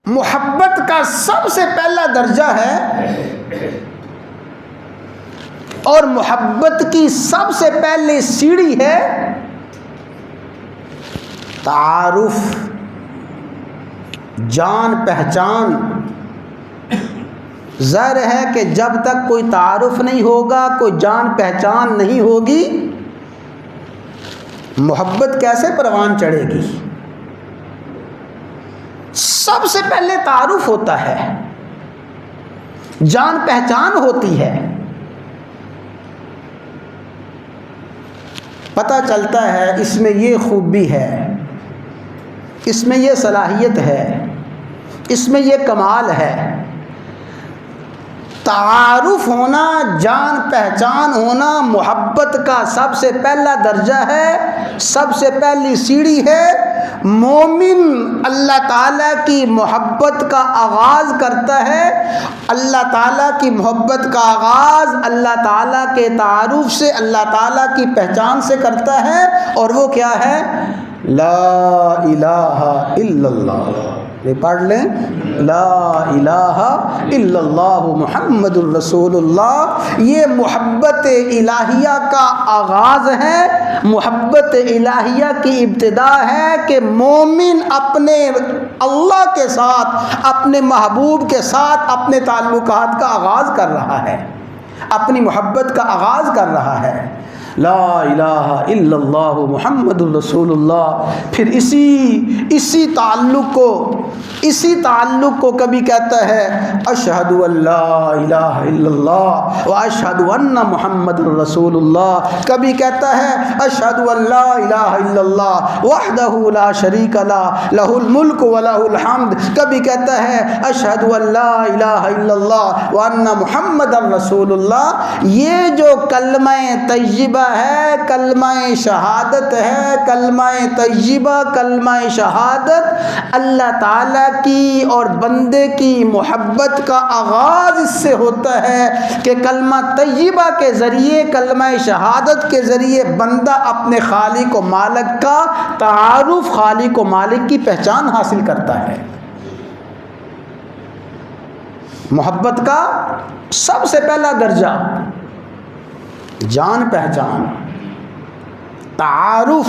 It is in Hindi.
मोहब्बत का सबसे पहला दर्जा है और मोहब्बत की सबसे पहली सीढ़ी है तारुफ, जान पहचान। ज़ाहिर है कि जब तक कोई तारुफ नहीं होगा, कोई जान पहचान नहीं होगी, मोहब्बत कैसे परवान चढ़ेगी। सबसे पहले तारुफ होता है, जान पहचान होती है, पता चलता है इसमें ये खूबी है, इसमें ये सलाहियत है, इसमें ये कमाल है। तारुफ होना, जान पहचान होना मोहब्बत का सबसे पहला दर्जा है, सबसे पहली सीढ़ी है। मोमिन अल्लाह ताला की मोहब्बत का आगाज़ करता है। अल्लाह ताला की मोहब्बत का आगाज़ अल्लाह ताला के तारुफ से, अल्लाह ताला की पहचान से करता है। और वो क्या है? ला इलाहा इल्लल्लाह। ये पढ़ लें, ला इलाहा इल्लल्लाह मुहम्मदुर रसूलुल्लाह। ये मोहब्बत इलाहिया का आगाज़ है, मोहब्बत इलाहिया की इब्तिदा है कि मोमिन अपने अल्लाह के साथ, अपने महबूब के साथ अपने ताल्लुकात का आगाज़ कर रहा है, अपनी मोहब्बत का आगाज़ कर रहा है। ला इलाहा इल्लल्लाह मुहम्मदुर रसूलुल्लाह। फिर इसी ताल्लुक़ को कभी कहता है अशहदु अल्ला इलाहा इल्लल्लाह व अशहदु अन्ना मुहम्मदुर रसूलुल्लाह। कभी कहता है अशहदु अल्ला इलाहा इल्लल्लाह वहदहु ला शरीका लह लहुल मुल्क व लहुल हम्द। कभी कहता है अशहदु अल्ला इलाहा इल्लल्लाह व अन्ना मुहम्मदुर रसूलुल्लाह। ये जो कलमा तय्यबा है, कलमा शहादत है, कलमा तय्यबा, कलमा शहादत अल्लाह ताला की और बंदे की मोहब्बत का आगाज़ इससे होता है कि कलमा तय्यबा के ज़रिए, कलमा शहादत के ज़रिए बंदा अपने खालिक व मालिक का तारुफ, खालिक व मालिक की पहचान हासिल करता है। मोहब्बत का सबसे पहला दर्जा जान पहचान, तारुफ।